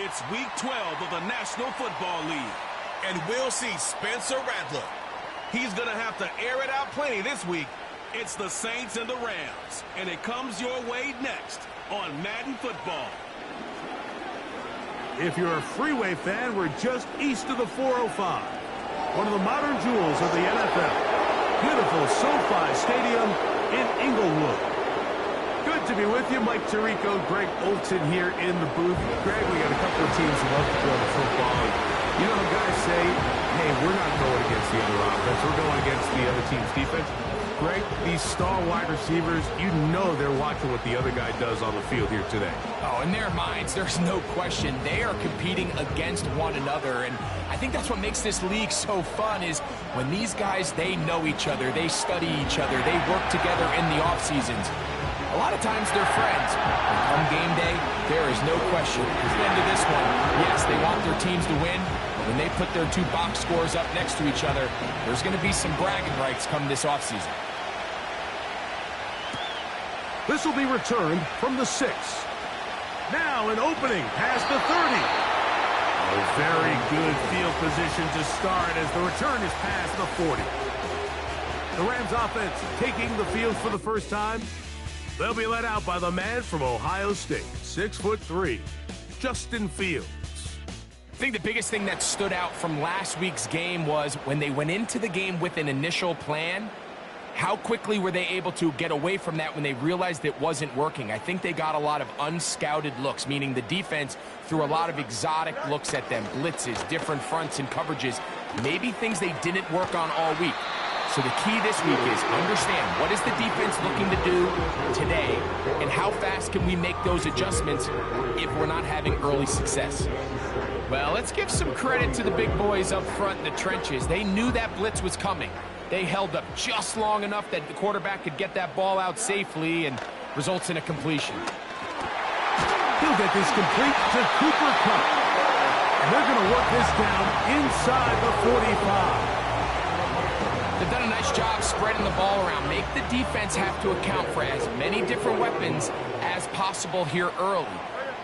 It's Week 12 of the National Football League. And we'll see Spencer Rattler. He's going to have to air it out plenty this week. It's the Saints and the Rams. And it comes your way next on Madden Football. If you're a freeway fan, we're just east of the 405. One of the modern jewels of the NFL. Beautiful SoFi Stadium in Inglewood. Good to be with you. Mike Tirico, Greg Olson here in the booth. Greg, we got a couple of teams who love to throw the football. And you know how guys say, hey, we're not going against the other offense. We're going against the other team's defense. Greg, these star wide receivers, you know they're watching what the other guy does on the field here today. Oh, in their minds, there's no question. They are competing against one another. And I think that's what makes this league so fun is when these guys, they know each other. They study each other. They work together in the off seasons. A lot of times they're friends. And come game day, there is no question. At the end of this one, yes, they want their teams to win. But when they put their two box scores up next to each other, there's going to be some bragging rights come this offseason. This will be returned from the 6. Now an opening past the 30. A very good field position to start as the return is past the 40. The Rams offense taking the field for the first time. They'll be led out by the man from Ohio State, 6'3", Justin Fields. I think the biggest thing that stood out from last week's game was when they went into the game with an initial plan, how quickly were they able to get away from that when they realized it wasn't working? I think they got a lot of unscouted looks, meaning the defense threw a lot of exotic looks at them, blitzes, different fronts and coverages, maybe things they didn't work on all week. So the key this week is understand what is the defense looking to do today and how fast can we make those adjustments if we're not having early success. Well, let's give some credit to the big boys up front in the trenches. They knew that blitz was coming. They held up just long enough that the quarterback could get that ball out safely and results in a completion. He'll get this complete to Cooper Kupp. And they're going to work this down inside the 45. They've done a nice job spreading the ball around. Make the defense have to account for as many different weapons as possible here early.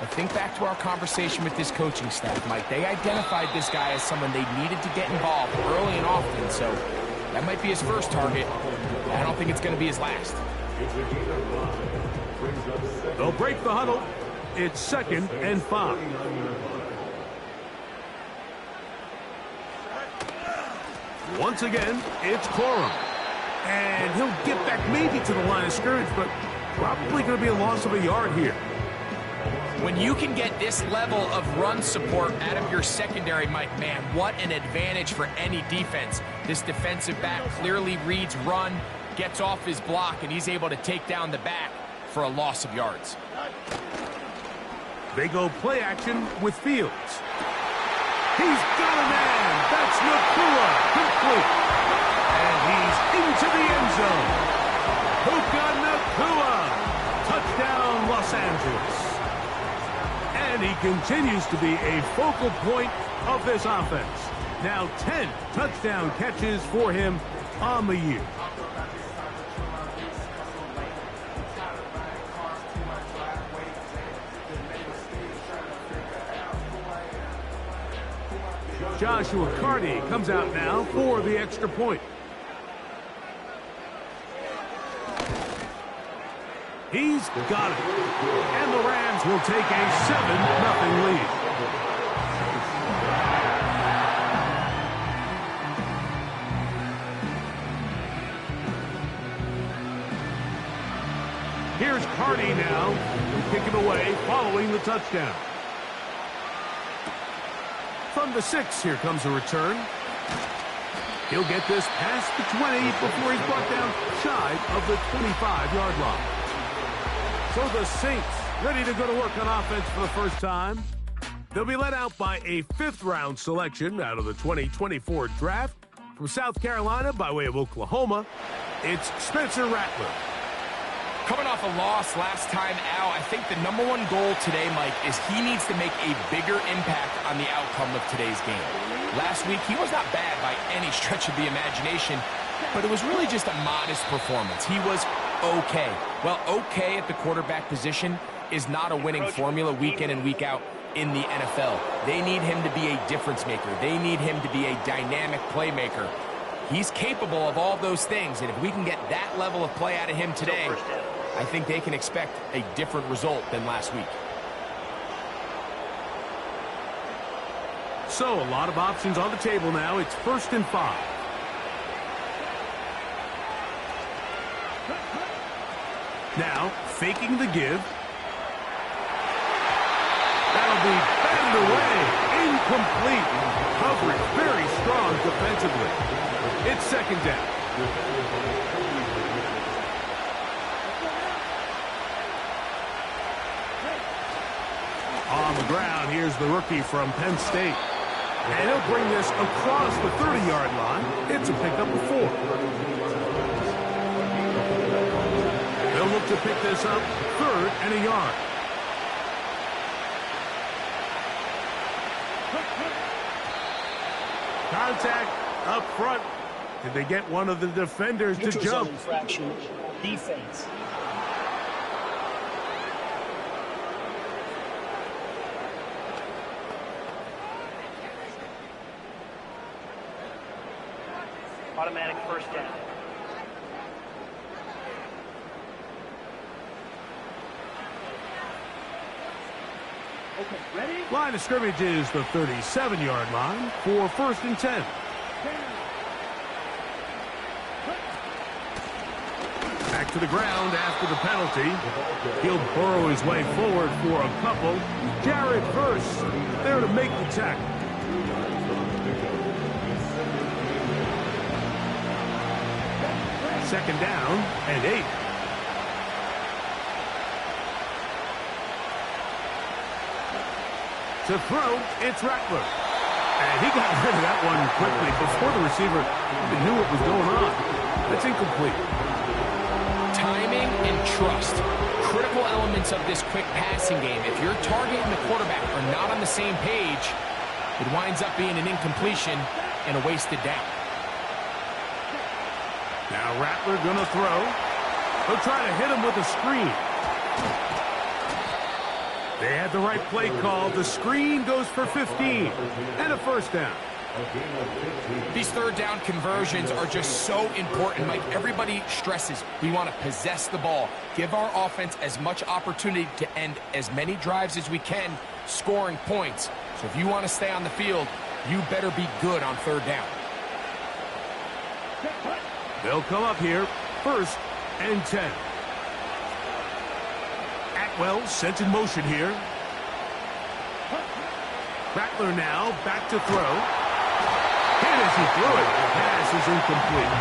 But think back to our conversation with this coaching staff, Mike. They identified this guy as someone they needed to get involved early and often, so that might be his first target. I don't think it's going to be his last. They'll break the huddle. It's 2nd and 5. Once again, it's Corum. And he'll get back maybe to the line of scrimmage, but probably going to be a loss of a yard here. When you can get this level of run support out of your secondary, Mike, man, what an advantage for any defense. This defensive back clearly reads run, gets off his block, and he's able to take down the back for a loss of yards. They go play action with Fields. He's got a man. That's Nakua. Complete. And he's into the end zone. Puka Nakua. Touchdown, Los Angeles. And he continues to be a focal point of this offense. Now 10 touchdown catches for him on the year. Joshua Carty comes out now for the extra point. He's got it. And the Rams will take a 7-0 lead. Here's Carty now. He'll kick it away following the touchdown. From the 6, here comes a return. He'll get this past the 20 before he's brought down shy of the 25-yard line. So the Saints ready to go to work on offense for the first time. They'll be led out by a 5th-round selection out of the 2024 draft. From South Carolina by way of Oklahoma, it's Spencer Rattler. Coming off a loss last time out, I think the #1 goal today, Mike, is he needs to make a bigger impact on the outcome of today's game. Last week, he was not bad by any stretch of the imagination, but it was really just a modest performance. He was okay. Well, okay at the quarterback position is not a winning formula week in and week out. in the NFL. They need him to be a difference maker. They need him to be a dynamic playmaker. He's capable of all those things, and if we can get that level of play out of him today, I think they can expect a different result than last week. So, a lot of options on the table now. It's 1st and 5. Now, faking the give. That'll be batted away. Incomplete. Coverage very strong defensively. It's 2nd down. On the ground, here's the rookie from Penn State. And he'll bring this across the 30-yard line. It's a pickup of 4. They'll look to pick this up 3rd and a yard. Contact up front. Did they get one of the defenders to jump? Infraction. Defense. Automatic 1st down. Okay, ready? Line of scrimmage is the 37-yard line for 1st and 10. Back to the ground after the penalty. He'll burrow his way forward for a couple. Jared Verse there to make the tackle. Second down and 8. To throw, it's Rattler. And he got rid of that one quickly before the receiver even knew what was going on. That's incomplete. Timing and trust, critical elements of this quick passing game. If your target and the quarterback are not on the same page, it winds up being an incompletion and a wasted down. Now Rattler gonna throw. He'll try to hit him with a screen. They had the right play call. The screen goes for 15 and a 1st down. These 3rd down conversions are just so important. Like everybody stresses, we want to possess the ball, give our offense as much opportunity to end as many drives as we can, scoring points. So if you want to stay on the field, you better be good on 3rd down. They'll come up here, 1st and 10. Atwell sent in motion here. Rattler now back to throw. Hit as he threw it. The pass is incomplete.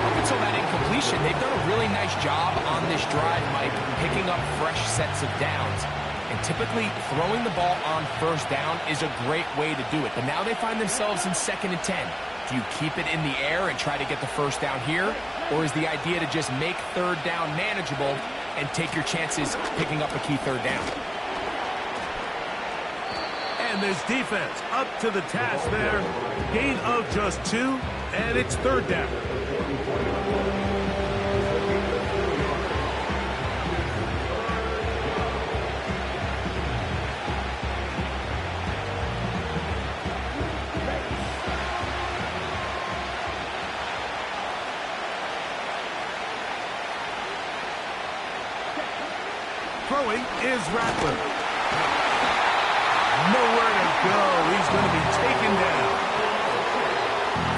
Up until that incompletion, they've done a really nice job on this drive, Mike, picking up fresh sets of downs. And typically, throwing the ball on 1st down is a great way to do it. But now they find themselves in 2nd and 10. Do you keep it in the air and try to get the 1st down here? Or is the idea to just make 3rd down manageable and take your chances picking up a key 3rd down? And this defense up to the task there. Gain of just 2, and it's 3rd down. Throwing is Rattler. Nowhere to go. He's going to be taken down.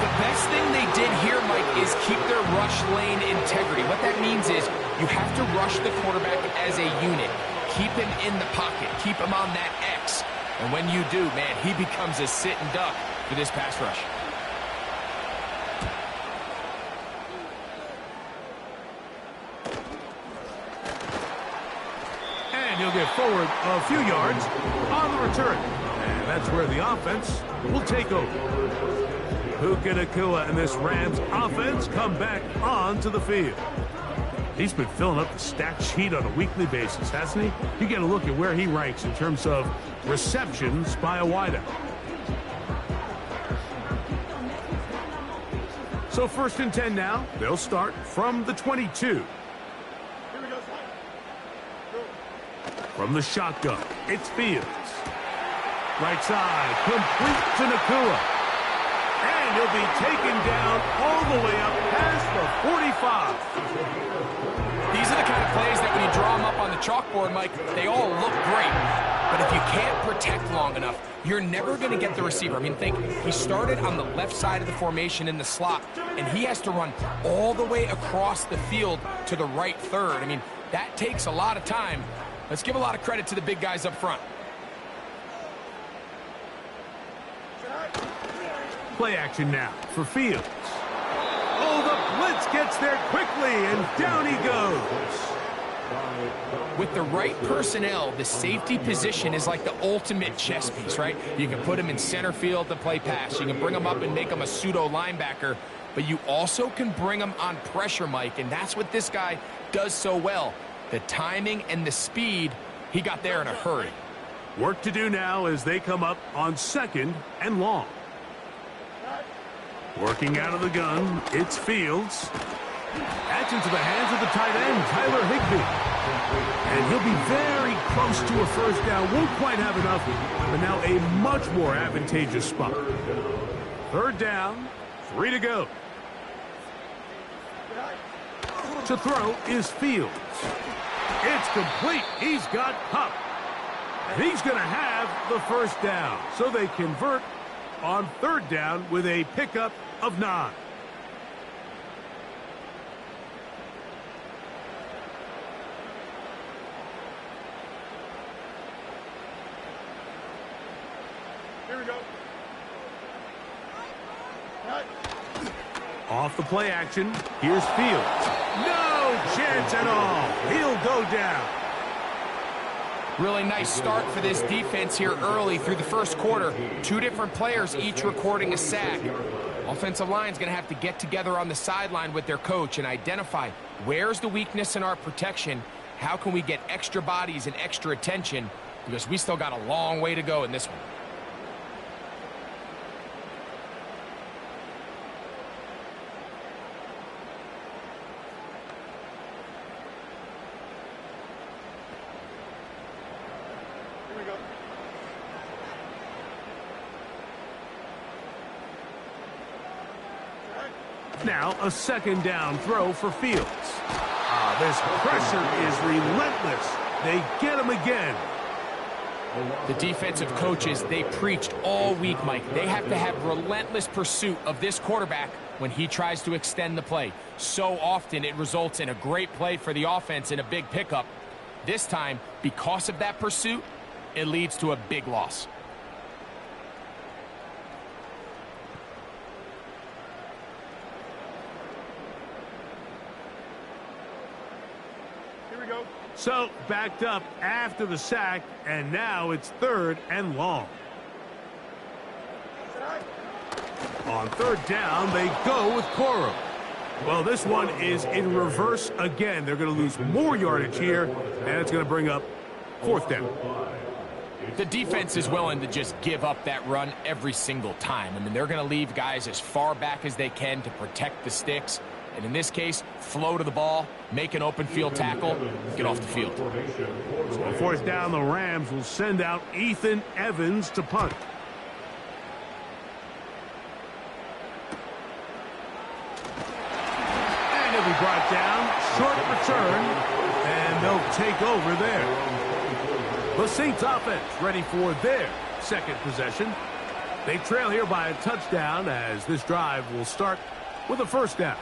The best thing they did here, Mike, is keep their rush lane integrity. What that means is you have to rush the quarterback as a unit. Keep him in the pocket. Keep him on that X. And when you do, man, he becomes a sitting duck for this pass rush. He'll get forward a few yards on the return. And that's where the offense will take over. Puka Nacua and this Rams offense come back onto the field. He's been filling up the stat sheet on a weekly basis, hasn't he? You get a look at where he ranks in terms of receptions by a wideout. So 1st and 10 now. They'll start from the 22. From From the shotgun, it's Fields. Right side, complete to Nakua. And he'll be taken down all the way up past the 45. These are the kind of plays that when you draw them up on the chalkboard, Mike, they all look great. But if you can't protect long enough, you're never going to get the receiver. I mean, think, he started on the left side of the formation in the slot, and he has to run all the way across the field to the right third. I mean, that takes a lot of time. Let's give a lot of credit to the big guys up front. Play action now for Fields. Oh, the blitz gets there quickly, and down he goes. With the right personnel, the safety position is like the ultimate chess piece, right? You can put him in center field to play pass. You can bring him up and make him a pseudo linebacker, but you also can bring him on pressure, Mike, and that's what this guy does so well. The timing and the speed, he got there in a hurry. Work to do now as they come up on 2nd and long. Working out of the gun, it's Fields. That's into the hands of the tight end, Tyler Higbee. And he'll be very close to a first down. Won't quite have enough, but now a much more advantageous spot. 3rd down, 3 to go. To throw is Fields. It's complete. He's got Hupp. And he's going to have the first down. So they convert on 3rd down with a pickup of 9. Here we go. Off the play action, here's Fields. No chance at all. He'll go down. Really nice start for this defense here early through the first quarter. 2 different players each recording a sack. Offensive line's going to have to get together on the sideline with their coach and identify where's the weakness in our protection, how can we get extra bodies and extra attention, because we still got a long way to go in this one. Now a 2nd down throw for Fields. This pressure is relentless. They get him again. The defensive coaches, they preached all week, Mike. They have to have relentless pursuit of this quarterback when he tries to extend the play. So often it results in a great play for the offense and a big pickup. This time, because of that pursuit, it leads to a big loss. So backed up after the sack, and now it's 3rd and long. On 3rd down, they go with Coro. Well, this one is in reverse again. They're going to lose more yardage here, and it's going to bring up 4th down. The defense is willing to just give up that run every single time. I mean, they're going to leave guys as far back as they can to protect the sticks. And in this case, flow to the ball, make an open field tackle, get off the field. So on 4th down, the Rams will send out Ethan Evans to punt. And he'll be brought down, short return, and they'll take over there. The Saints offense ready for their 2nd possession. They trail here by a touchdown as this drive will start with a 1st down.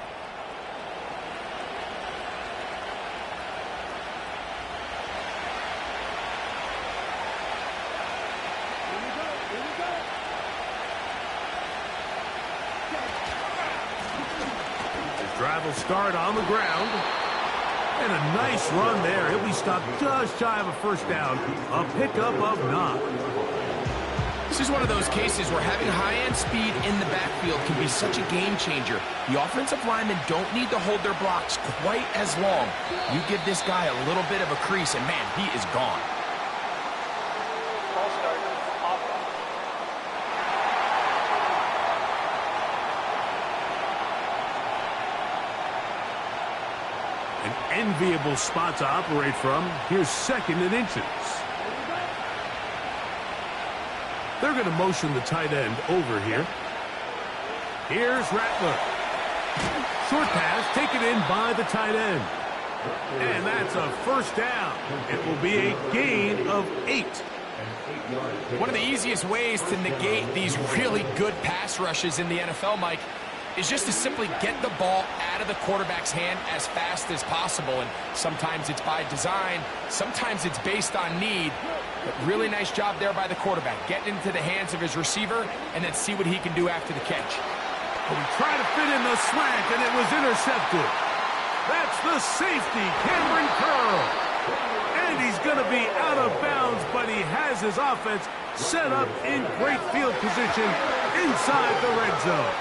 Drive will start on the ground. And a nice run there. He'll be stopped just shy of a 1st down. A pickup of 9. This is one of those cases where having high-end speed in the backfield can be such a game changer. The offensive linemen don't need to hold their blocks quite as long. You give this guy a little bit of a crease, and man, he is gone. An enviable spot to operate from. Here's 2nd and inches. They're going to motion the tight end over here. Here's Rattler. Short pass taken in by the tight end. And that's a first down. It will be a gain of 8. One of the easiest ways to negate these really good pass rushes in the NFL, Mike, is just to simply get the ball out of the quarterback's hand as fast as possible. And sometimes it's by design, sometimes it's based on need. But really nice job there by the quarterback. Get into the hands of his receiver and then see what he can do after the catch. He tried to fit in the slant, and it was intercepted. That's the safety, Cameron Curl. And he's going to be out of bounds, but he has his offense set up in great field position inside the red zone.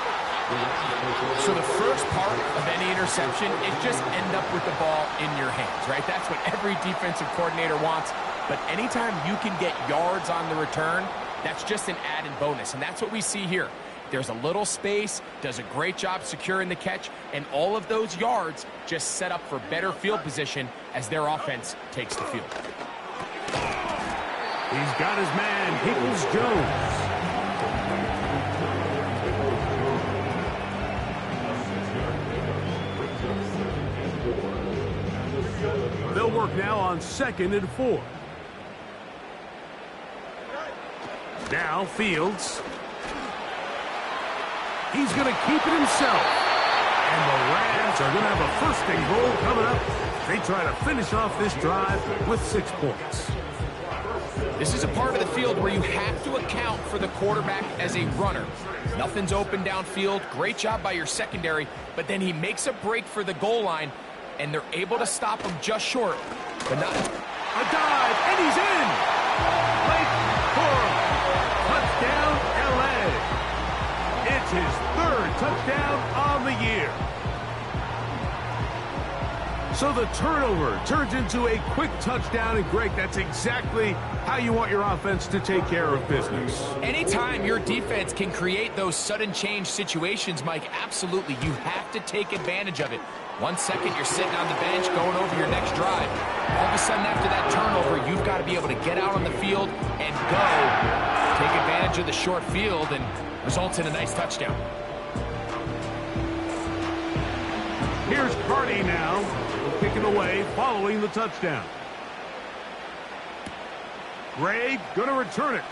So the first part of any interception is just end up with the ball in your hands, right? That's what every defensive coordinator wants. But anytime you can get yards on the return, that's just an added bonus. And that's what we see here. There's a little space, does a great job securing the catch, and all of those yards just set up for better field position as their offense takes the field. He's got his man, Peoples-Jones. They'll work now on 2nd and 4. Now Fields. He's going to keep it himself. And the Rams are going to have a 1st and goal coming up. They try to finish off this drive with 6 points. This is a part of the field where you have to account for the quarterback as a runner. Nothing's open downfield. Great job by your secondary. But then he makes a break for the goal line, and they're able to stop him just short. But not a dive, and he's in. Blake Corum. Touchdown, L.A. It's his 3rd touchdown on the year. So the turnover turns into a quick touchdown, and Greg, that's exactly how you want your offense to take care of business. Anytime your defense can create those sudden change situations, Mike, absolutely, you have to take advantage of it. 1 second, you're sitting on the bench going over your next drive. All of a sudden, after that turnover, you've got to be able to get out on the field and go. Take advantage of the short field and results in a nice touchdown. Here's Cardi now, kicking away following the touchdown. Gray gonna return it.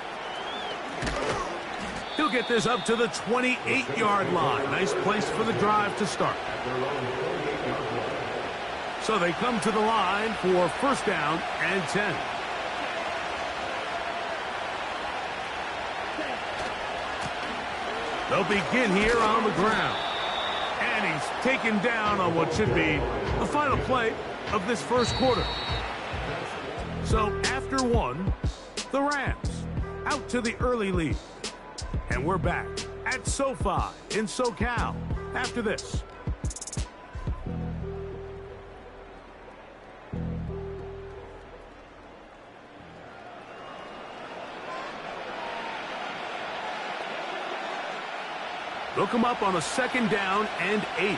He'll get this up to the 28-yard line. Nice place for the drive to start. So they come to the line for 1st down and 10. They'll begin here on the ground. And he's taken down on what should be the final play of this 1st quarter. So after 1, the Rams out to the early lead. And we're back at SoFi in SoCal after this. They'll come up on a 2nd down and 8.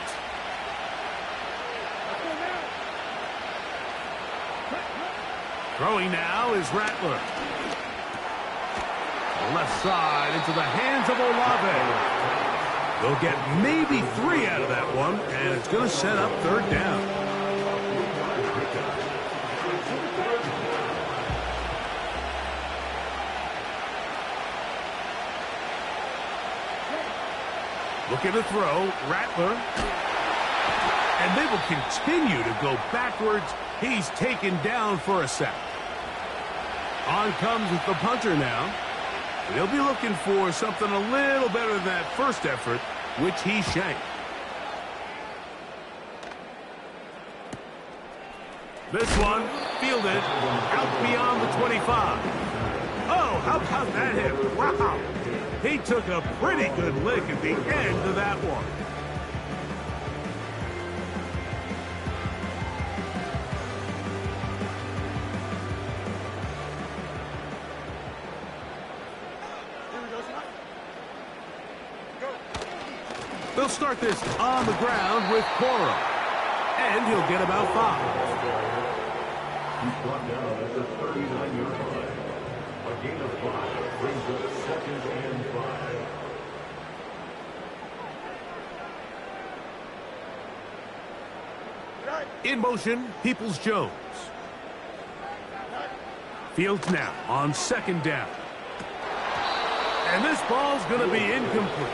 Throwing now is Rattler. The left side into the hands of Olave. They'll get maybe 3 out of that one, and it's going to set up 3rd down. Looking to throw, Rattler. And they will continue to go backwards. He's taken down for a sack. On comes with the punter now. They'll be looking for something a little better than that first effort, which he shanked. This one fielded out beyond the 25. Oh, how about that hit? Wow. He took a pretty good lick at the end of that one. They'll start this on the ground with Corum. And he'll get about 5. He's brought down at the 39-yard line. A gain of 5 brings up 2nd and 5. In motion, Peoples-Jones. Fields now on 2nd down. And this ball's going to be incomplete.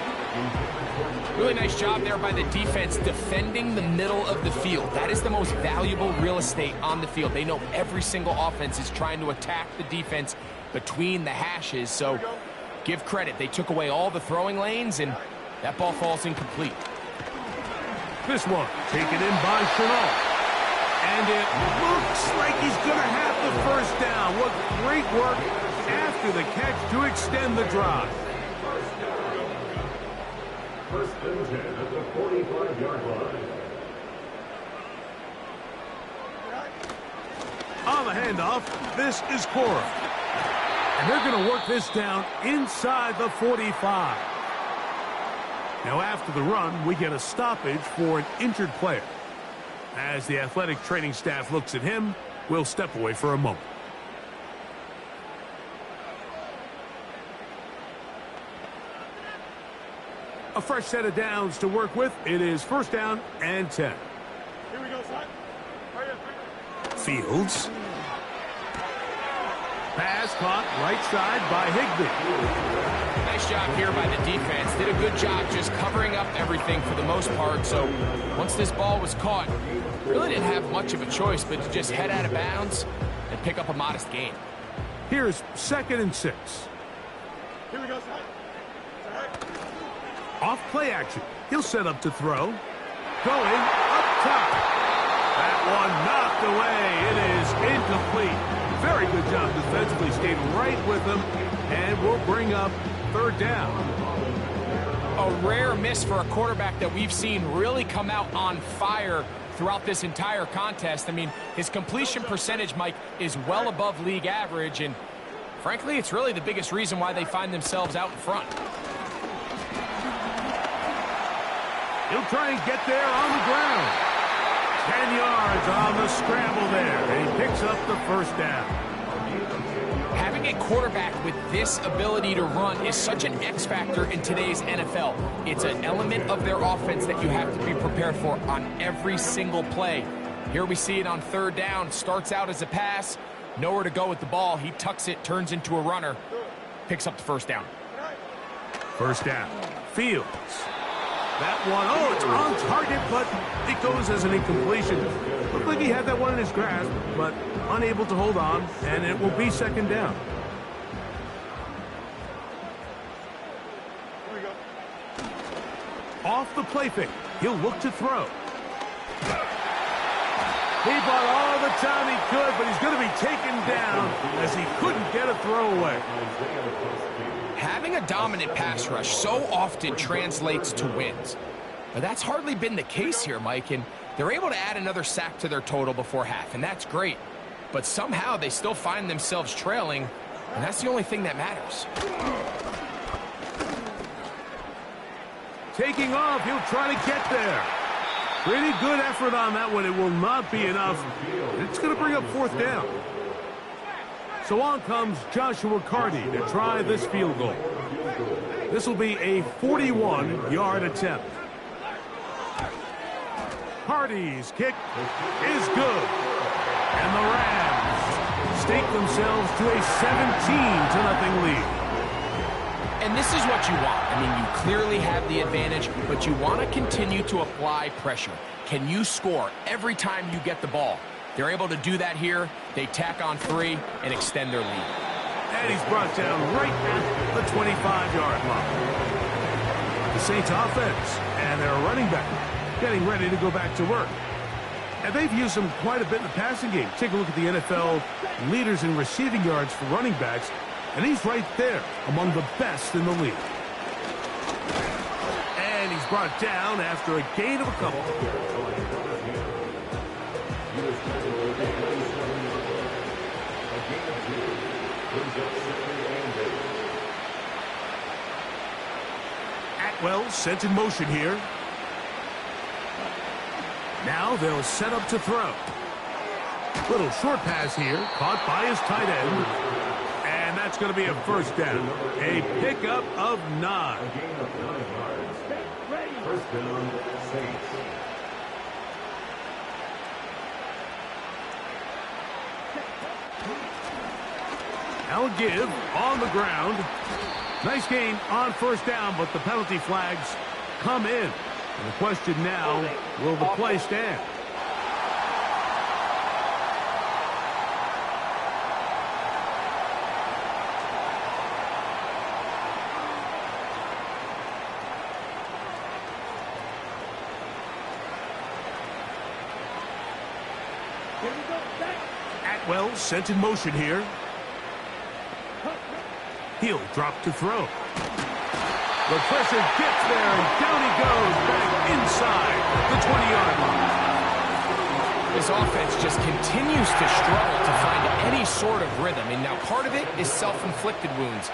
Really nice job there by the defense defending the middle of the field. That is the most valuable real estate on the field. They know every single offense is trying to attack the defense between the hashes. So give credit. They took away all the throwing lanes, and that ball falls incomplete. This one taken in by Chenault. And it looks like he's going to have the 1st down. What great work after the catch to extend the drive. 1st and 10 at the 45-yard line. On the handoff, this is Cora. And they're going to work this down inside the 45. Now after the run, we get a stoppage for an injured player. As the athletic training staff looks at him, we'll step away for a moment. A fresh set of downs to work with. It is 1st down and 10. Here we go, son. Hurry up. Fields. Pass caught right side by Higbee. Nice job here by the defense. Did a good job just covering up everything for the most part. So once this ball was caught, really didn't have much of a choice but to just head out of bounds and pick up a modest gain. Here's 2nd and 6. Here we go, son. Off play action. He'll set up to throw. Going up top. That one knocked away. It is incomplete. Very good job defensively. Stayed right with him. And we'll bring up 3rd down. A rare miss for a quarterback that we've seen really come out on fire throughout this entire contest. I mean, his completion percentage, Mike, is well above league average. And frankly, it's really the biggest reason why they find themselves out in front. He'll try and get there on the ground. 10 yards on the scramble there. And he picks up the 1st down. Having a quarterback with this ability to run is such an X factor in today's NFL. It's an element of their offense that you have to be prepared for on every single play. Here we see it on 3rd down. Starts out as a pass. Nowhere to go with the ball. He tucks it, turns into a runner. Picks up the 1st down. 1st down. Fields. That one, oh, it's on target, but it goes as an incompletion. Looked like he had that one in his grasp, but unable to hold on, and it will be 2nd down. Here we go. Off the play fake. He'll look to throw. He bought all the time he could, but he's going to be taken down as he couldn't get a throw away. Having a dominant pass rush so often translates to wins. But that's hardly been the case here, Mike, and they're able to add another sack to their total before half, and that's great. But somehow they still find themselves trailing, and that's the only thing that matters. Taking off, he'll try to get there. Pretty good effort on that one. It will not be enough. It's going to bring up 4th down. So on comes Joshua Carty to try this field goal. This will be a 41-yard attempt. Carty's kick is good. And the Rams stake themselves to a 17-0 lead. And this is what you want. I mean, you clearly have the advantage, but you want to continue to apply pressure. Can you score every time you get the ball? They're able to do that here. They tack on 3 and extend their lead. And he's brought down right at the 25-yard line. The Saints offense and their running back getting ready to go back to work. And they've used him quite a bit in the passing game. Take a look at the NFL leaders in receiving yards for running backs, and he's right there among the best in the league. And he's brought down after a gain of a couple. Atwell sent in motion here. Now they'll set up to throw. Little short pass here, caught by his tight end. And that's going to be a first down. A pickup of 9. A gain of 9 yards. First down, Saints. Now a give on the ground. Nice gain on first down, but the penalty flags come in. And the question now, will the play stand? Atwell sent in motion here. He'll drop to throw. The pressure gets there, and down he goes back inside the 20-yard line. This offense just continues to struggle to find any sort of rhythm. And now part of it is self-inflicted wounds.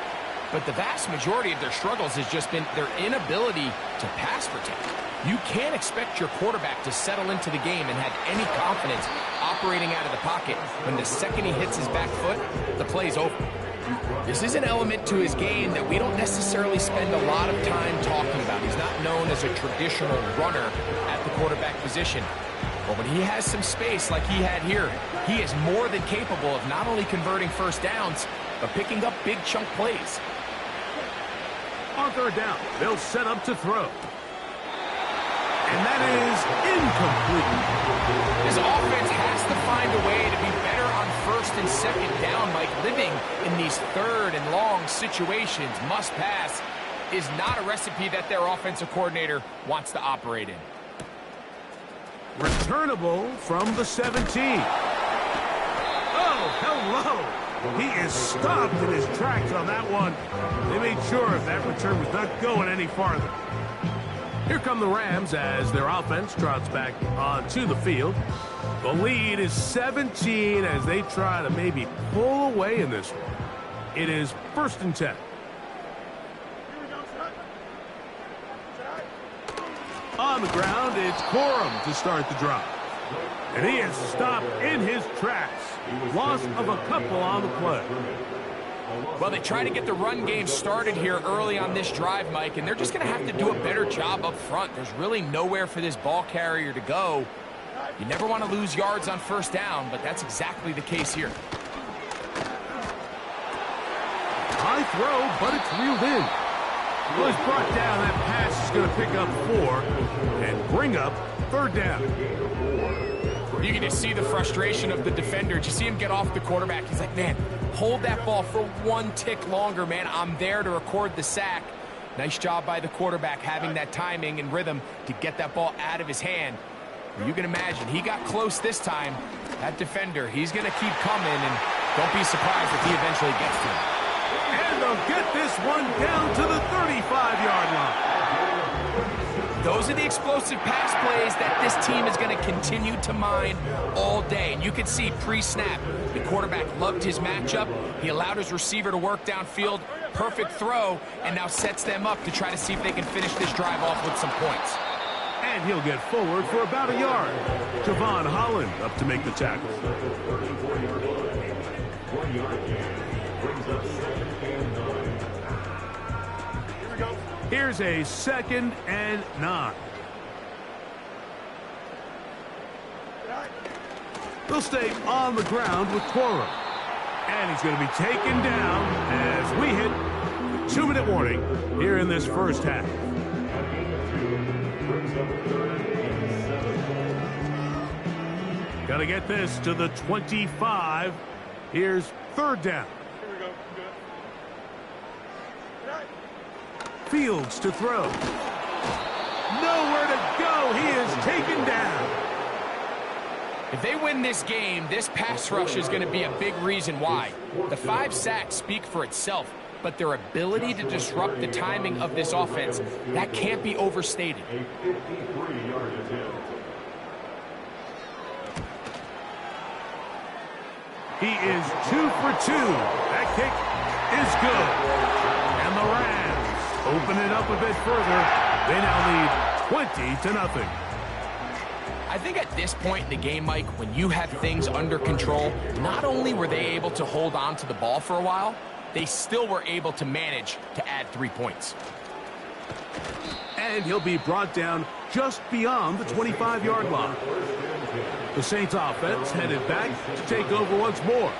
But the vast majority of their struggles has just been their inability to pass protect. You can't expect your quarterback to settle into the game and have any confidence operating out of the pocket when the second he hits his back foot, the play's over. This is an element to his game that we don't necessarily spend a lot of time talking about. He's not known as a traditional runner at the quarterback position. But when he has some space like he had here, he is more than capable of not only converting first downs, but picking up big chunk plays. On third down, they'll set up to throw. And that is incomplete. His offense has to find a way to be better on first and second down, Mike. Living in these third and long situations, must pass, is not a recipe that their offensive coordinator wants to operate in. Returnable from the 17. Oh, hello. He is stopped in his tracks on that one. They made sure that return was not going any farther. Here come the Rams as their offense trots back onto the field. The lead is 17 as they try to maybe pull away in this one. It is 1st and 10. On the ground, it's Corum to start the drive. And he is stopped in his tracks. Loss of a couple on the play. Well, they try to get the run game started here early on this drive, Mike, and they're just going to have to do a better job up front. There's really nowhere for this ball carrier to go. You never want to lose yards on first down, but that's exactly the case here. High throw, but it's reeled in. Well, he's brought down. That pass is going to pick up 4 and bring up 3rd down. You can just see the frustration of the defender. Did you see him get off the quarterback? He's like, man, hold that ball for 1 tick longer, man. I'm there to record the sack. Nice job by the quarterback having that timing and rhythm to get that ball out of his hand. You can imagine, he got close this time. That defender, he's going to keep coming, and don't be surprised if he eventually gets to him. And they'll get this one down to the 35-yard line. Those are the explosive pass plays that this team is going to continue to mine all day. And you can see pre-snap, the quarterback loved his matchup. He allowed his receiver to work downfield. Perfect throw, and now sets them up to try to see if they can finish this drive off with some points. And he'll get forward for about a yard. Javon Holland up to make the tackle. 1 yard gain brings up 2nd and 9. Here we go. Here's a 2nd and 9. They'll stay on the ground with Corum. And he's going to be taken down as we hit the 2-minute warning here in this first half. A gain of 2 brings up 3rd and 7. Got to get this to the 25. Here's 3rd down. Here we go. Good. Fields to throw. Nowhere to go. He is taken down. If they win this game, this pass rush is going to be a big reason why. The 5 sacks speak for itself, but their ability to disrupt the timing of this offense, that can't be overstated. A 53-yard attempt. He is 2 for 2. That kick is good. And the Rams open it up a bit further. They now lead 20-0. I I think at this point in the game, Mike, when you have things under control, not only were they able to hold on to the ball for a while, they still were able to manage to add 3 points. And he'll be brought down just beyond the 25-yard line. The Saints offense headed back to take over once more.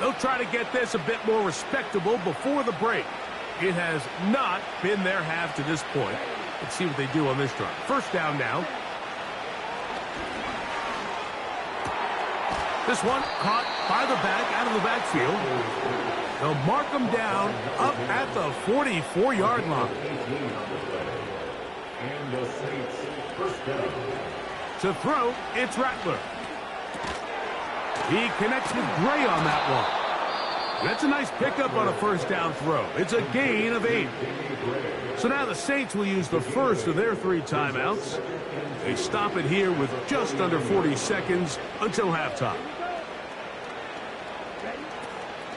They'll try to get this a bit more respectable before the break. It has not been their half to this point. Let's see what they do on this drive. First down now. This one caught by the back out of the backfield. They'll mark them down up at the 44-yard line. And the Saints first down. To throw, it's Rattler. He connects with Gray on that one. That's a nice pickup on a first down throw. It's a gain of 8. So now the Saints will use the first of their 3 timeouts. They stop it here with just under 40 seconds until halftime.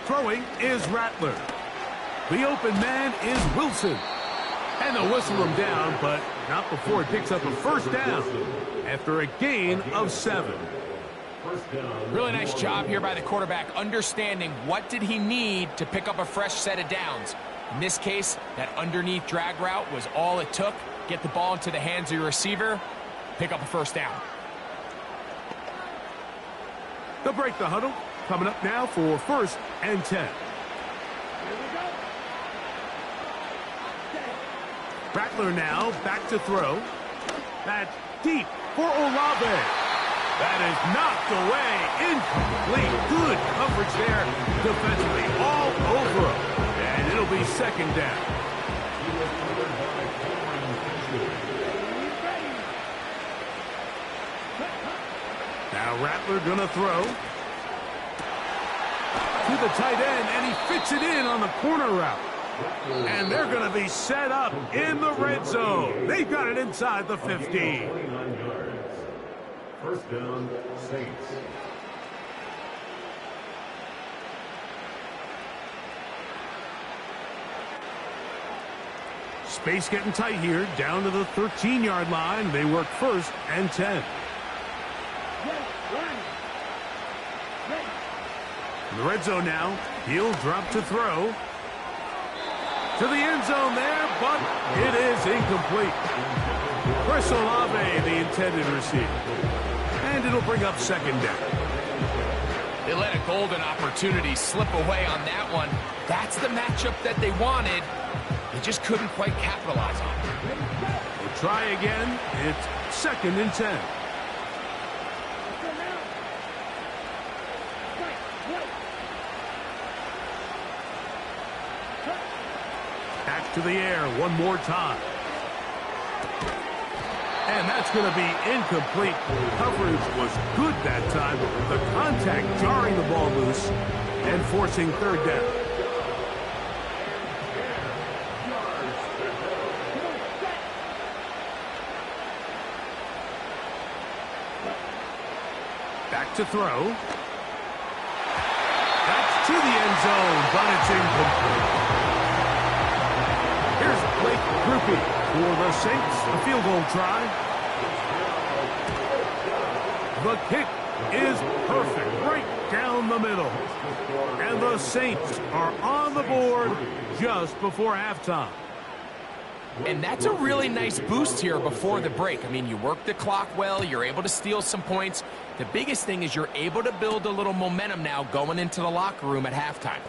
Throwing is Rattler. The open man is Wilson. And they'll whistle him down, but not before he picks up a first down after a gain of 7. Really nice job here by the quarterback, understanding what did he need to pick up a fresh set of downs. In this case, that underneath drag route was all it took. Get the ball into the hands of your receiver, pick up a first down. They'll break the huddle. Coming up now for 1st and 10. Rattler now back to throw. That's deep for Olave. That is knocked away. Incomplete. Good coverage there defensively. All over him. And it'll be 2nd down. Now Rattler gonna throw to the tight end, and he fits it in on the corner route. And they're going to be set up in the red zone. They've got it inside the 15. First down, Saints. Space getting tight here, down to the 13-yard line. They work 1st and 10. In the red zone now, he'll drop to throw. To the end zone there, but it is incomplete. Chris Olave, the intended receiver. And it'll bring up 2nd down. They let a golden opportunity slip away on that one. That's the matchup that they wanted. They just couldn't quite capitalize on it. We'll try again. It's 2nd and 10. Back to the air one more time. And that's going to be incomplete. Coverage was good that time. The contact jarring the ball loose and forcing 3rd down. Back to throw. That's to the end zone, but it's incomplete. Here's Blake Grupe for the Saints. A field goal try. The kick is perfect, right down the middle. And the Saints are on the board just before halftime. And that's a really nice boost here before the break. I mean, you work the clock well, you're able to steal some points. The biggest thing is you're able to build a little momentum now going into the locker room at halftime.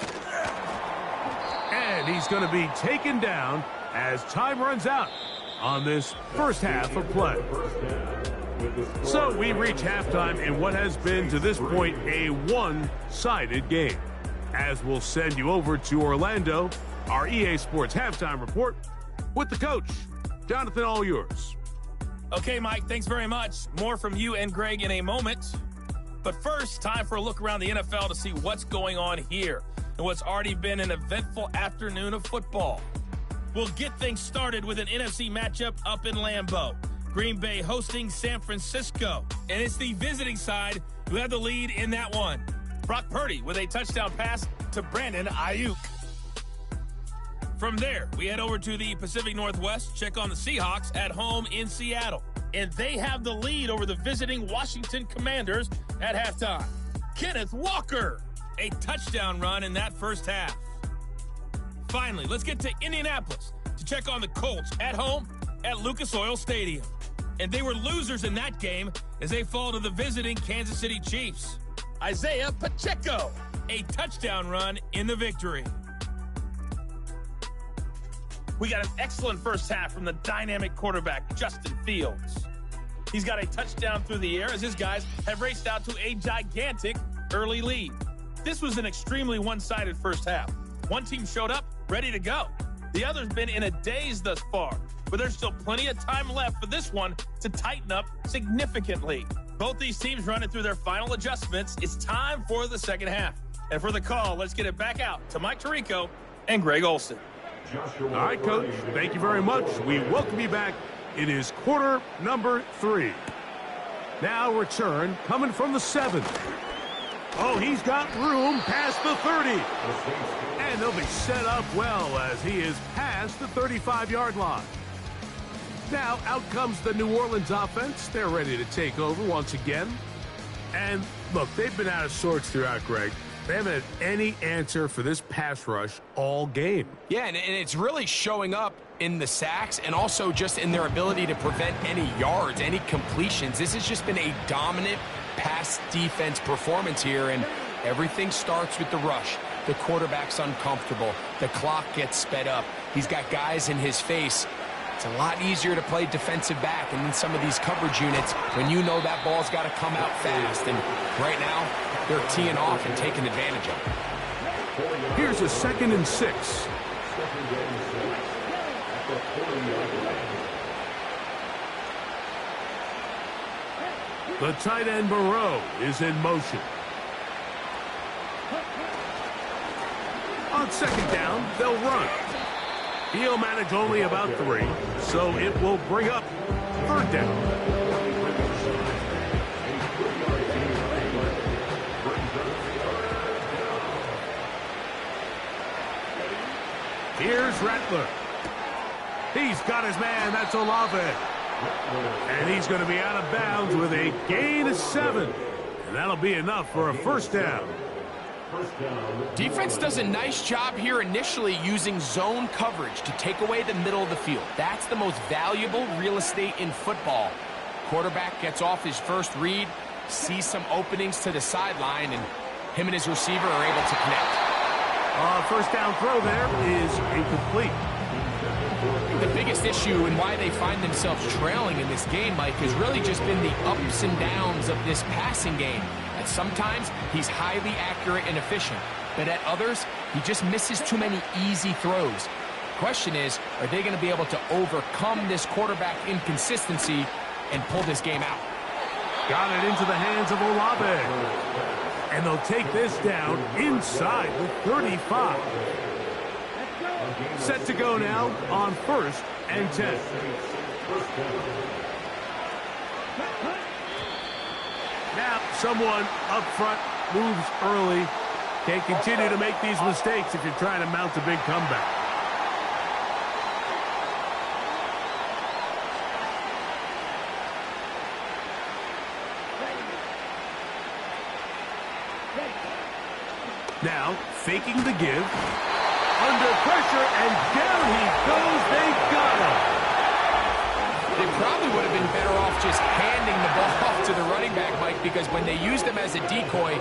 And he's going to be taken down as time runs out on this first half of play. So we reach halftime in what has been to this point a one-sided game. As we'll send you over to Orlando, our EA Sports halftime report with the coach. Jonathan, all yours. Okay, Mike, thanks very much. More from you and Greg in a moment. But first, time for a look around the NFL to see what's going on here and what's already been an eventful afternoon of football. We'll get things started with an NFC matchup up in Lambeau. Green Bay hosting San Francisco. And it's the visiting side who had the lead in that one. Brock Purdy with a touchdown pass to Brandon Ayuk. From there, we head over to the Pacific Northwest, check on the Seahawks at home in Seattle. and they have the lead over the visiting Washington Commanders at halftime. Kenneth Walker, a touchdown run in that first half. Finally, let's get to Indianapolis to check on the Colts at home at Lucas Oil Stadium. And they were losers in that game as they fall to the visiting Kansas City Chiefs. Isaiah Pacheco, a touchdown run in the victory. We got an excellent first half from the dynamic quarterback, Justin Fields. He's got a touchdown through the air as his guys have raced out to a gigantic early lead. This was an extremely one-sided first half. One team showed up, ready to go. The other's been in a daze thus far, but there's still plenty of time left for this one to tighten up significantly. Both these teams running through their final adjustments. It's time for the second half. And for the call, let's get it back out to Mike Tirico and Greg Olson. All right, Coach. Thank you very much. We welcome you back. It is quarter number 3. Now return coming from the 7. Oh, he's got room past the 30. And they'll be set up well as he is past the 35-yard line. Now out comes the New Orleans offense. They're ready to take over once again. And look, they've been out of sorts throughout, Greg. They haven't had any answer for this pass rush all game. Yeah, and it's really showing up in the sacks and also just in their ability to prevent any yards, any completions. This has just been a dominant pass defense performance here, and everything starts with the rush. The quarterback's uncomfortable. The clock gets sped up. He's got guys in his face. It's a lot easier to play defensive back and in some of these coverage units when you know that ball's got to come out fast. And right now, they're teeing off and taking advantage of it. Here's a 2nd and 6. The tight end Moreau is in motion. On 2nd down, they'll run. He'll manage only about 3, so it will bring up 3rd down. Here's Rattler. He's got his man. That's Olave. And he's going to be out of bounds with a gain of 7. And that'll be enough for a 1st down. Defense does a nice job here initially using zone coverage to take away the middle of the field. That's the most valuable real estate in football. Quarterback gets off his first read, sees some openings to the sideline, and him and his receiver are able to connect. 1st down throw there is incomplete. The biggest issue and why they find themselves trailing in this game, Mike, has really just been the ups and downs of this passing game. And sometimes he's highly accurate and efficient, but at others, he just misses too many easy throws. The question is, are they going to be able to overcome this quarterback inconsistency and pull this game out? Got it into the hands of Olave. And they'll take this down inside the 35. Set to go now on 1st and 10. Now someone up front moves early. Can't continue to make these mistakes if you're trying to mount a big comeback. Now, faking the give. Under pressure, and down he goes. They got him. They probably would have been better off just handing the ball off to the running back, Mike, because when they used him as a decoy,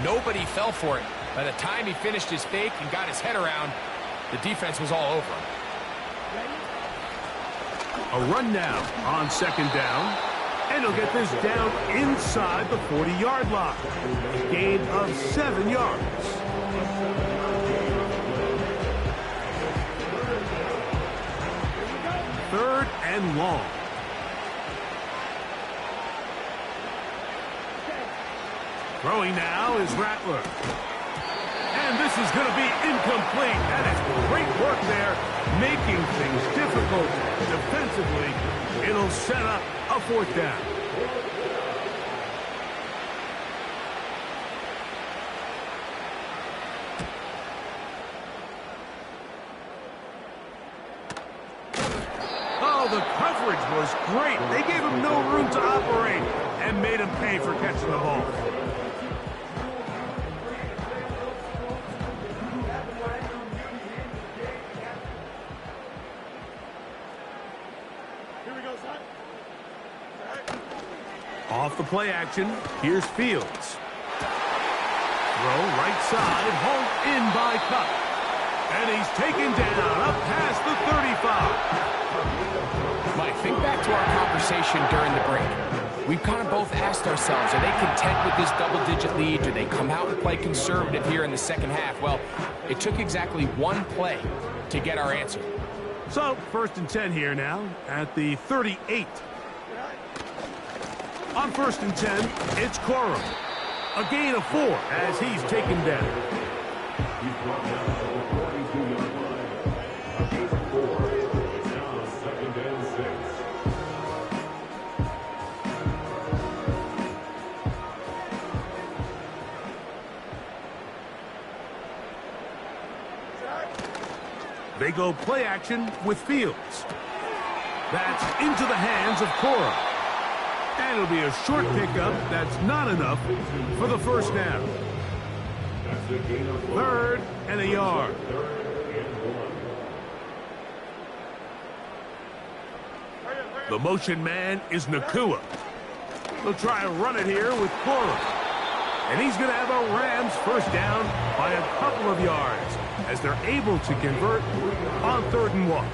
nobody fell for it. By the time he finished his fake and got his head around, the defense was all over him. A run now on 2nd down. And he'll get this down inside the 40-yard line. A gain of 7 yards. Third and long. Throwing now is Rattler. And this is going to be incomplete. That is great work there, making things difficult defensively. It'll set up a 4th down. Oh, the coverage was great. They gave him no room to operate and made him pay for catching the ball. Here we go, son. Off the play action, here's Fields. Throw right side, home in by Cup. And he's taken down up past the 35. Mike, think back to our conversation during the break. We've kind of both asked ourselves, are they content with this double-digit lead? Do they come out and play conservative here in the second half? Well, it took exactly one play to get our answer. So, 1st and 10 here now at the 38. On 1st and 10, it's Corum. A gain of 4 as he's taken down. He's brought down to the 42-yard line. A gain of 4. It's now 2nd and 6. They go play action with Fields. That's into the hands of Corum. And it'll be a short pickup that's not enough for the first down. That's a gain of 4. 3rd and a yard. 3rd and 1. The motion man is Nakua. They'll try to run it here with Corum. And he's going to have a Rams first down by a couple of yards as they're able to convert on 3rd and 1.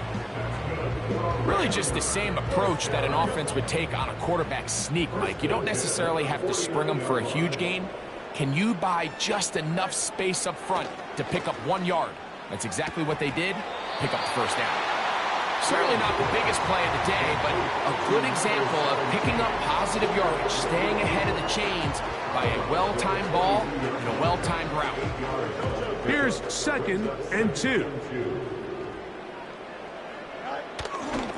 Really just the same approach that an offense would take on a quarterback sneak, Mike. You don't necessarily have to spring them for a huge gain. Can you buy just enough space up front to pick up 1 yard? That's exactly what they did. Pick up the first down. Certainly not the biggest play of the day, but a good example of picking up positive yardage, staying ahead of the chains by a well-timed ball and a well-timed route. Here's 2nd and 2.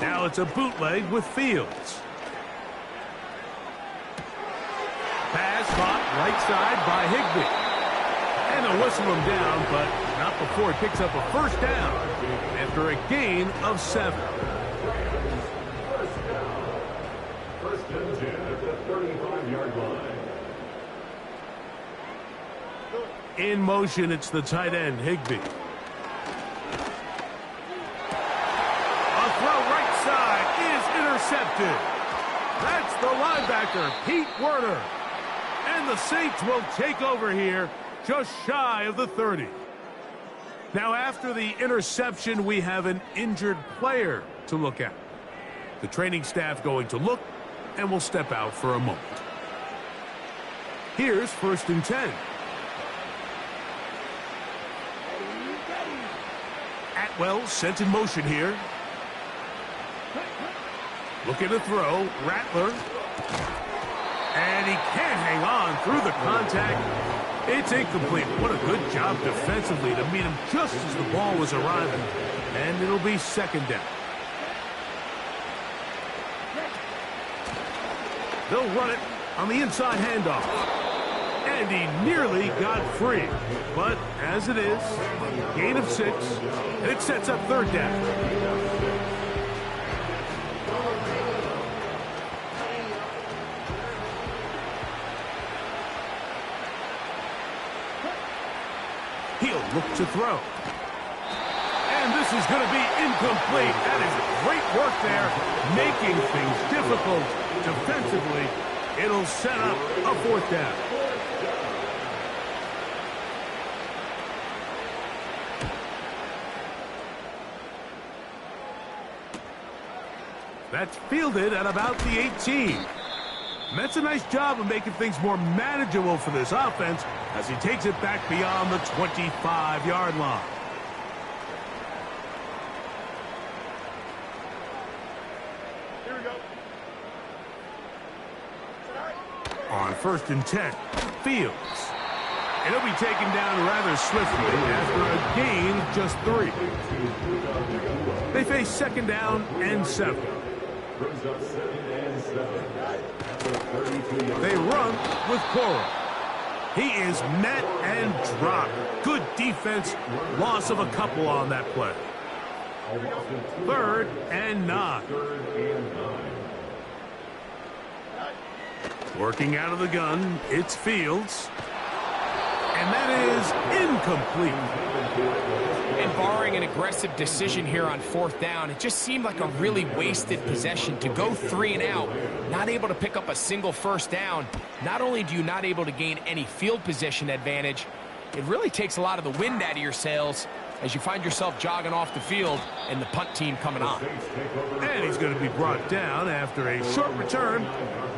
Now it's a bootleg with Fields. Pass caught right side by Higbee. And they'll whistle him down, but not before he picks up a first down after a gain of 7. First and 10 at the 35-yard line. In motion, it's the tight end, Higbee. A throw right side is intercepted. That's the linebacker, Pete Werner. And the Saints will take over here just shy of the 30. Now, after the interception, we have an injured player to look at. The training staff going to look, and will step out for a moment. Here's 1st and 10. Atwell sent in motion here. Looking to throw, Rattler. And he can't hang on through the contact. It's incomplete. What a good job defensively to meet him just as the ball was arriving. And it'll be 2nd down. They'll run it on the inside handoff. And he nearly got free. But as it is, gain of 6. And it sets up 3rd down. He'll look to throw. And this is going to be incomplete. That is great work there, making things difficult defensively. It'll set up a 4th down. That's fielded at about the 18. That's a nice job of making things more manageable for this offense as he takes it back beyond the 25-yard line. Here we go. On 1st and 10, Fields. And he'll be taken down rather swiftly after a gain of just 3. They face 2nd down and 7. Brings up 2nd and 7. They run with Corum. He is met and dropped. Good defense. Loss of a couple on that play. 3rd and 9. Working out of the gun, it's Fields. And that is incomplete. And barring an aggressive decision here on 4th down, it just seemed like a really wasted possession to go 3 and out, not able to pick up a single 1st down. Not only do you not able to gain any field position advantage, it really takes a lot of the wind out of your sails as you find yourself jogging off the field and the punt team coming on. And he's going to be brought down after a short return,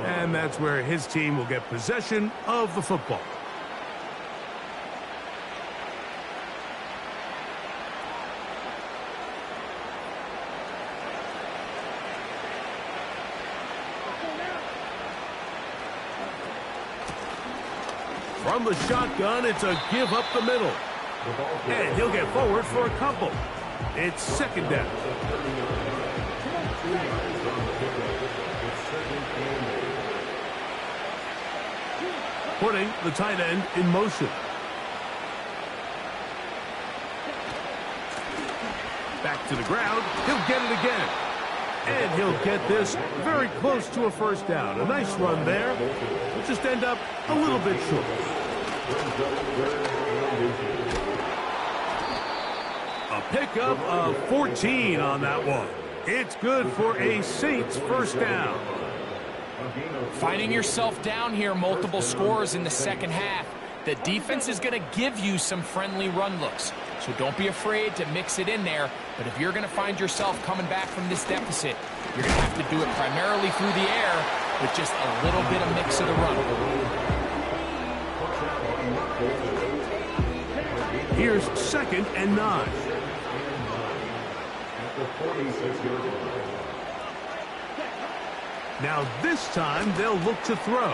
and that's where his team will get possession of the football. From the shotgun, it's a give up the middle. And he'll get forward for a couple. It's 2nd down. Putting the tight end in motion. Back to the ground. He'll get it again. And he'll get this very close to a 1st down. A nice run there. Will just end up a little bit short. A pickup of 14 on that one. It's good for a Saints 1st down. Finding yourself down here, multiple scores in the 2nd half. The defense is going to give you some friendly run looks. So don't be afraid to mix it in there. But if you're going to find yourself coming back from this deficit, you're going to have to do it primarily through the air with just a little bit of mix of the run. Here's 2nd and 9. Now this time they'll look to throw.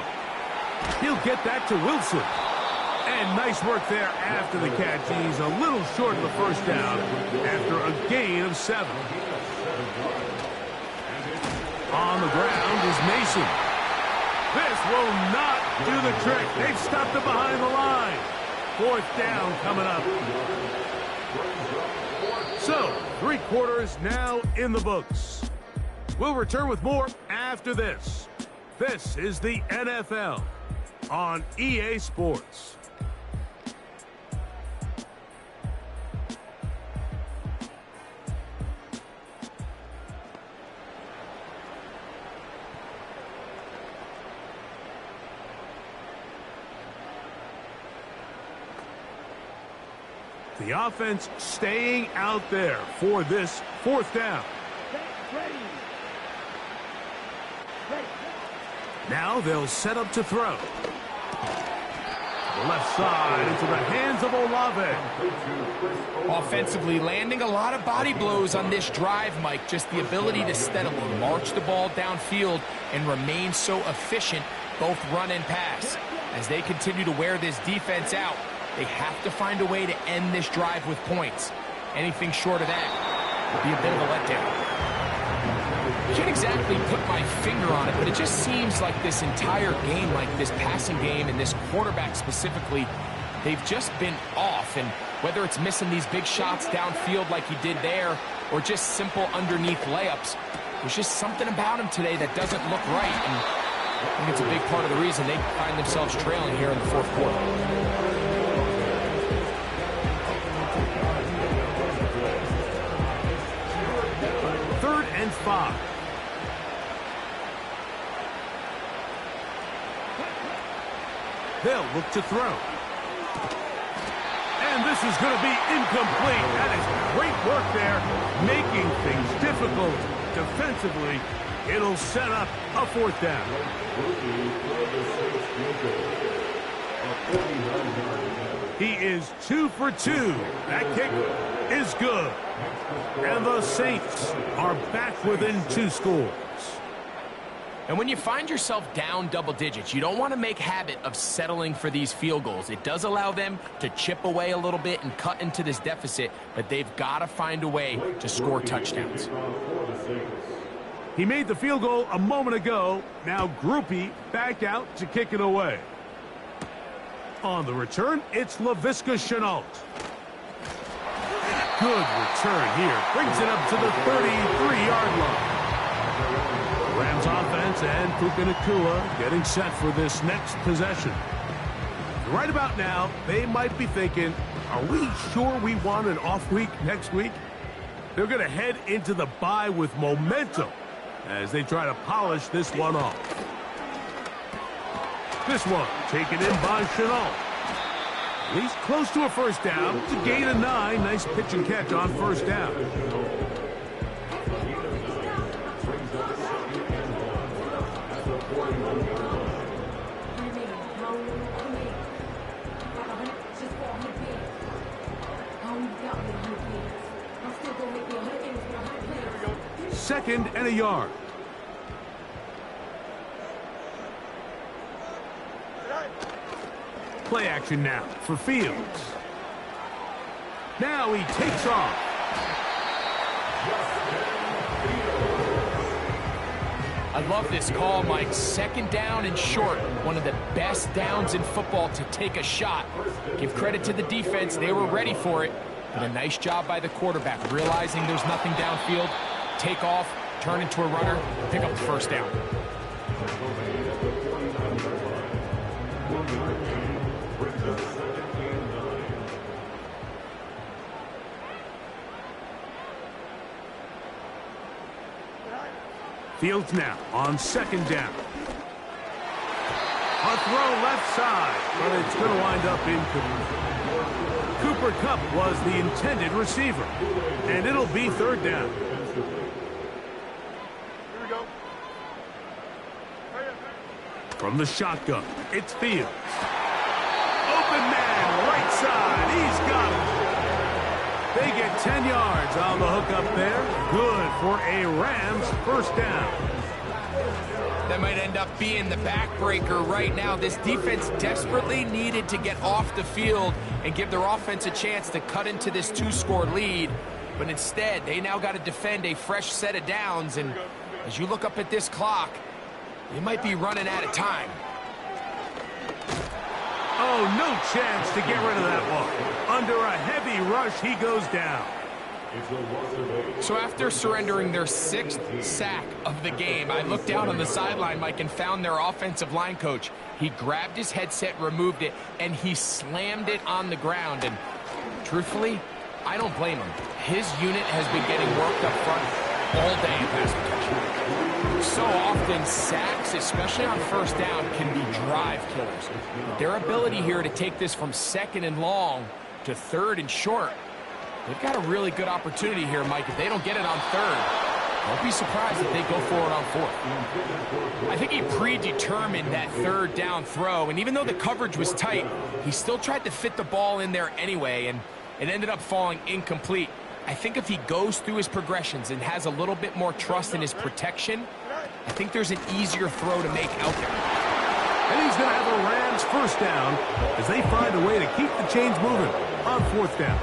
He'll get that to Wilson. And nice work there after the catch. He's a little short of the 1st down after a gain of 7. On the ground is Mason. This will not do the trick. They've stopped it behind the line. 4th down coming up. So, 3 quarters now in the books. We'll return with more after this. This is the NFL on EA Sports. The offense staying out there for this 4th down. Now they'll set up to throw. The left side into the hands of Olave. Offensively, landing a lot of body blows on this drive, Mike. Just the ability to steadily march the ball downfield and remain so efficient, both run and pass. As they continue to wear this defense out, they have to find a way to end this drive with points. Anything short of that would be a bit of a letdown. I can't exactly put my finger on it, but it just seems like this entire game, like this passing game and this quarterback specifically, they've just been off. And whether it's missing these big shots downfield like he did there or just simple underneath layups, there's just something about him today that doesn't look right. And I think it's a big part of the reason they find themselves trailing here in the 4th quarter. 3rd and 5. They'll look to throw. And this is going to be incomplete. That is great work there, making things difficult defensively. It'll set up a 4th down. He is 2 for 2. That kick is good. And the Saints are back within 2 scores. And when you find yourself down double digits, you don't want to make habit of settling for these field goals. It does allow them to chip away a little bit and cut into this deficit, but they've got to find a way to score touchdowns. He made the field goal a moment ago. Now Groupie back out to kick it away. On the return, it's Laviska Shenault. Good return here. Brings it up to the 33-yard line. Rams offense and Puka Nacua getting set for this next possession. Right about now, they might be thinking, are we sure we want an off week next week? They're going to head into the bye with momentum as they try to polish this one off. This one taken in by Chenault. He's close to a first down. It's a gain of 9. Nice pitch and catch on first down. Second and a yard. Play action now for Fields. Now he takes off. I love this call, Mike. Second down and short. One of the best downs in football to take a shot. Give credit to the defense. They were ready for it. But a nice job by the quarterback, realizing there's nothing downfield. Take off, turn into a runner, pick up the first down. Fields now on second down. A throw left side, but it's going to wind up incomplete. Cooper Kupp was the intended receiver, and it'll be third down. Here we go. From the shotgun, it's Fields. Open man, right side, he's got it. They get 10 yards on the hook up there. Good for a Rams first down. That might end up being the backbreaker right now. This defense desperately needed to get off the field and give their offense a chance to cut into this 2-score lead. But instead, they now got to defend a fresh set of downs. And as you look up at this clock, they might be running out of time. Oh, no chance to get rid of that one. Under a heavy rush, he goes down. So after surrendering their 6th sack of the game, I looked down on the sideline, Mike, and found their offensive line coach. He grabbed his headset, removed it, and he slammed it on the ground. And truthfully, I don't blame him. His unit has been getting worked up front all day in pass protection. So often, sacks, especially on first down, can be drive killers. Their ability here to take this from second and long to third and short, they've got a really good opportunity here, Mike. If they don't get it on third, don't be surprised if they go for it on fourth. I think he predetermined that third down throw, and even though the coverage was tight, he still tried to fit the ball in there anyway, and it ended up falling incomplete. I think if he goes through his progressions and has a little bit more trust in his protection, I think there's an easier throw to make out there. And he's going to have a Rams first down as they find a way to keep the chains moving on fourth down.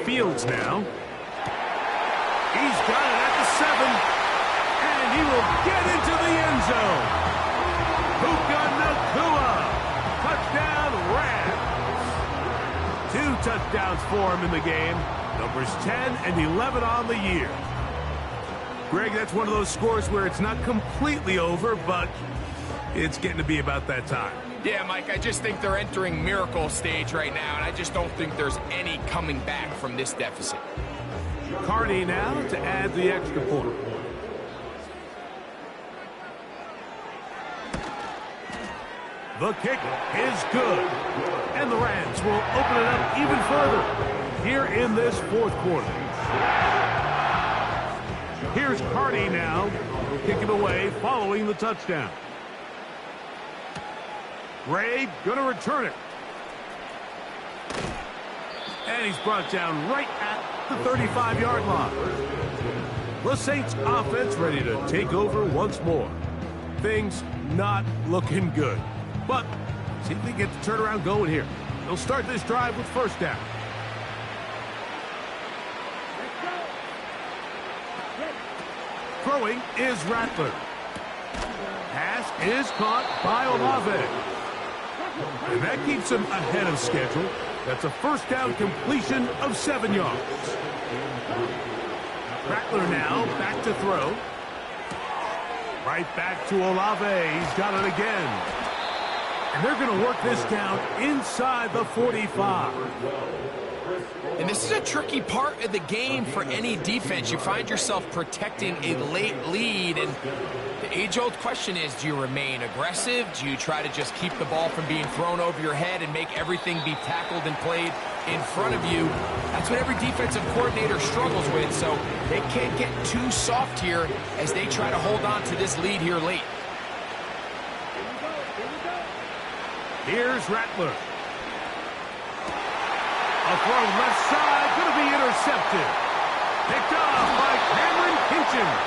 Fields now. He's got it at the 7, and he will get into the end zone. Puka Nacua, touchdown Rams. 2 touchdowns for him in the game. Numbers 10 and 11 on the year. Greg, that's one of those scores where it's not completely over, but it's getting to be about that time. Yeah, Mike, I just think they're entering miracle stage right now, and I just don't think there's any coming back from this deficit. Carney now to add the extra point. The kick is good, and the Rams will open it up even further here in this fourth quarter. Here's Carney now, kicking away following the touchdown. Ray going to return it. And he's brought down right at the 35-yard line. The Saints offense ready to take over once more. Things not looking good. But see if they get the turnaround going here. They'll start this drive with first down. Throwing is Rattler. Pass is caught by Olave. And that keeps him ahead of schedule. That's a first down completion of 7 yards. Rattler now back to throw. Right back to Olave. He's got it again. And they're going to work this down inside the 45. And this is a tricky part of the game for any defense. You find yourself protecting a late lead, and the age-old question is, do you remain aggressive? Do you try to just keep the ball from being thrown over your head and make everything be tackled and played in front of you? That's what every defensive coordinator struggles with, so they can't get too soft here as they try to hold on to this lead here late. Here's Rattler. A throw left side, going to be intercepted. Picked off by Cameron Kinchins.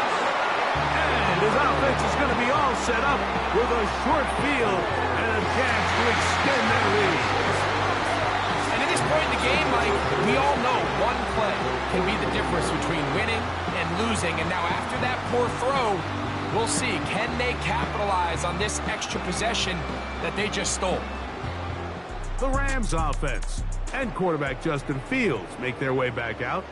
And his offense is going to be all set up with a short field and a chance to extend that lead. And at this point in the game, Mike, we all know one play can be the difference between winning and losing. And now after that poor throw, we'll see, can they capitalize on this extra possession that they just stole? The Rams offense and quarterback Justin Fields make their way back out.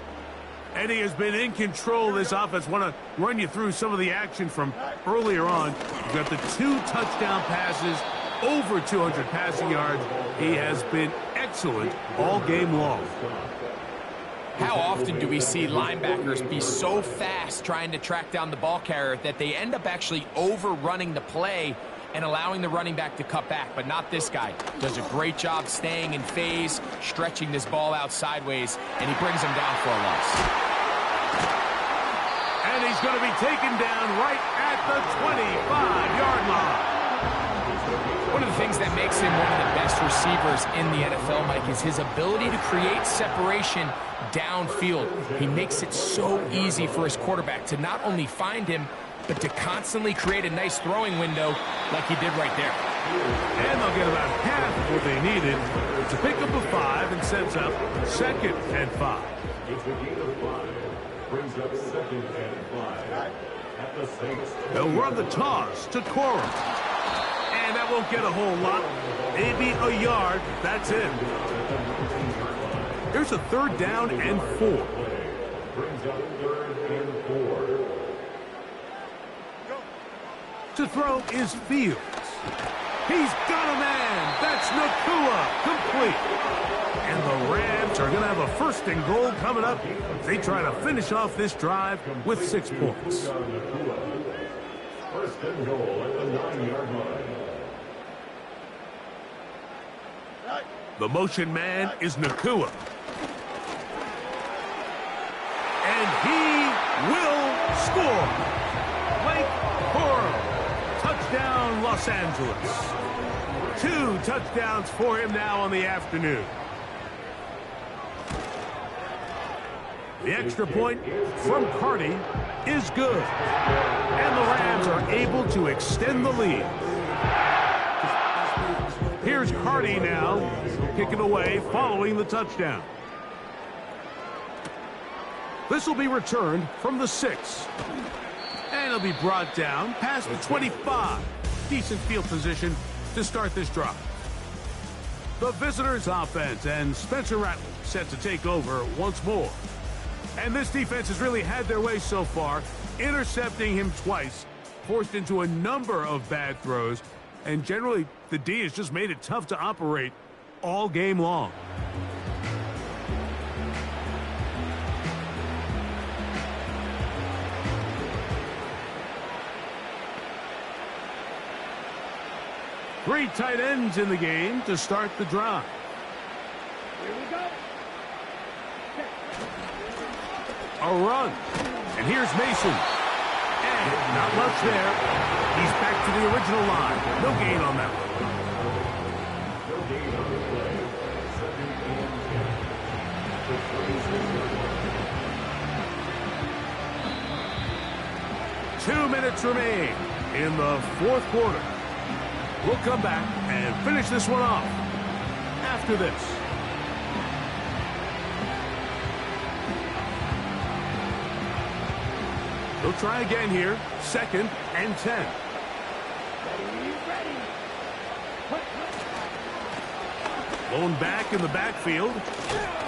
Eddie has been in control of this offense. Want to run you through some of the action from earlier on. You've got the 2 touchdown passes, over 200 passing yards. He has been excellent all game long. How often do we see linebackers be so fast trying to track down the ball carrier that they end up actually overrunning the play and allowing the running back to cut back? But not this guy. Does a great job staying in phase, stretching this ball out sideways, and he brings him down for a loss. And he's going to be taken down right at the 25-yard line. One of the things that makes him one of the best receivers in the NFL, Mike, is his ability to create separation downfield. He makes it so easy for his quarterback to not only find him, but to constantly create a nice throwing window like he did right there. And they'll get about half of what they needed. It's a pickup of 5 and sets up 2nd and 5. It's a gain of 5. Brings up 2nd and 5 at the Saints. They'll run the toss to Cora. And that won't get a whole lot. Maybe a yard. That's it. Here's a 3rd down and 4. Brings up 3rd and 4. To throw is Fields. He's got a man. That's Nakua. Complete. And the Rams are going to have a 1st and goal coming up. They try to finish off this drive with 6 points. 1st and goal at the 9-yard line. The motion man is Nakua. And he will score. Blake Corum. Touchdown, Los Angeles. 2 touchdowns for him now on the afternoon. The extra point from Carty is good. And the Rams are able to extend the lead. Here's Carty now, kicking away following the touchdown. This will be returned from the 6. And it'll be brought down past the 25. Decent field position to start this drive. The visitors' offense and Spencer Rattler set to take over once more. And this defense has really had their way so far, intercepting him twice, forced into a number of bad throws, and generally the D has just made it tough to operate all game long. Three tight ends in the game to start the drive. Here we go. A run. And here's Mason. And not much there. He's back to the original line. No gain on that one. No gain on the play. 2nd and 10. 2 minutes remain in the 4th quarter. We'll come back and finish this one off after this. They'll try again here. 2nd and 10. Blown back in the backfield.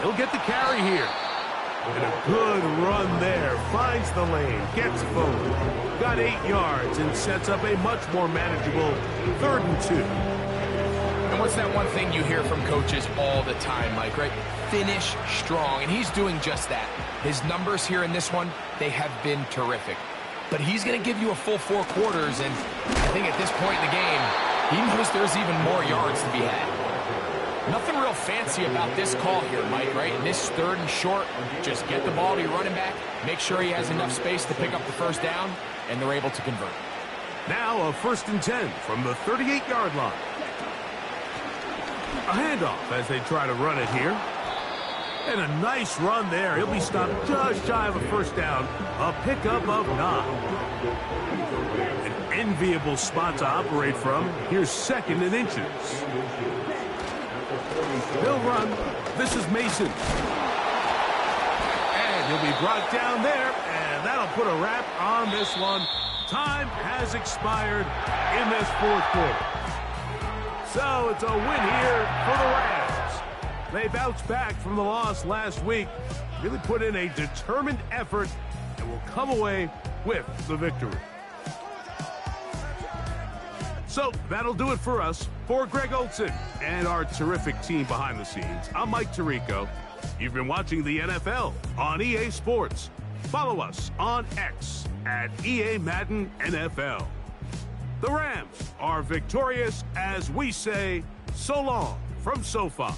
He'll get the carry here. And a good run there. Finds the lane. Gets forward. Got 8 yards and sets up a much more manageable 3rd and 2. And what's that one thing you hear from coaches all the time, Mike, right? Finish strong. And he's doing just that. His numbers here in this one, they have been terrific. But he's going to give you a full 4 quarters, and I think at this point in the game, he knows there's even more yards to be had. Nothing real fancy about this call here, Mike, right? In this 3rd and short, just get the ball to your running back, make sure he has enough space to pick up the 1st down, and they're able to convert. Now a 1st and 10 from the 38-yard line. A handoff as they try to run it here. And a nice run there. He'll be stopped just shy of a 1st down. A pickup of 9. An enviable spot to operate from. Here's 2nd and inches. He'll run. This is Mason. And he'll be brought down there. And that'll put a wrap on this one. Time has expired in this 4th quarter. So it's a win here for the Rams. They bounced back from the loss last week, really put in a determined effort, and will come away with the victory. So that'll do it for us. For Greg Olson and our terrific team behind the scenes, I'm Mike Tirico. You've been watching the NFL on EA Sports. Follow us on X at EA Madden NFL. The Rams are victorious as we say so long from SoFi.